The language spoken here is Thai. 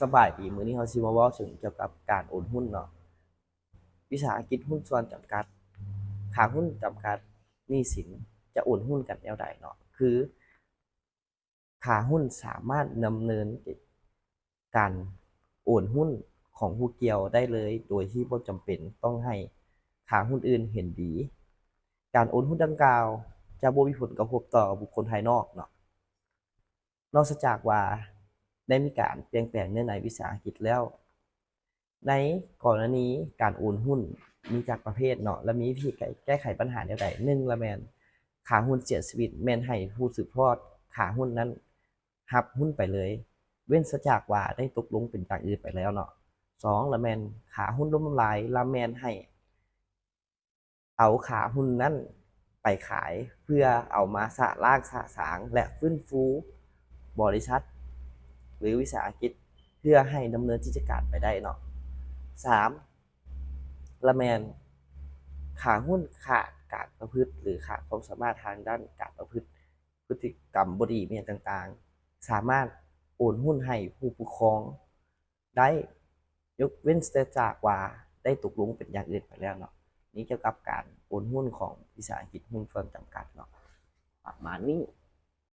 สบายดีมื้อนี้เราสิมาเว้าถึงเกี่ยวกับการโอนหุ้นเนาะวิสาหกิจหุ้นส่วนจำกัดค่าหุ้นจำกัดหนี้สินจะโอนหุ้นกันแนวใดเนาะคือค่าหุ้นสามารถดำเนินการโอนหุ้นของผู้เกี่ยวได้เลยโดยที่บ่จำเป็นต้องให้ค่าหุ้นอื่นเห็นดีการโอนหุ้นดังกล่าวจะบ่มีผลกระทบต่อบุคคลภายนอกเนาะ นอกจากว่าได้มีการเปลี่ยนแปลงในวิสาหกิจแล้วในก่อนหน้านี้การโอนหุ้นมีจากประเภทเนาะและมีวิธีแก้ไขปัญหาแนวใดหนึ่งละแมนขาหุ้นเสียชีวิตแมนให้ผู้สืบทอดขาหุ้นนั้นรับหุ้นไปเลยเว้นจากว่าได้ตกลงเป็นอย่างอื่นไปแล้วเนาะสองละแมนขาหุ้นล้มละลายละแมนให้เอาขาหุ้นนั้นไปขายเพื่อเอามาสร้างสะสางและฟื้นฟูบริษัท หรือวิสาหกิจเพื่อให้ดำเนินกิจการไปได้เนาะสามละแมนขาหุ้นขาดการประพฤติหรือขาดความสามารถทางด้านการประพฤติพฤติกรรมบดีเมียต่างๆสามารถโอนหุ้นให้ผู้ปกครองได้ยกเว้นแต่จากว่าได้ตกลงเป็นอย่างอื่นไปแล้วเนาะนี่เกี่ยวกับการโอนหุ้นของวิสาหกิจหุ้นส่วนจำกัดเนาะประมาณนี้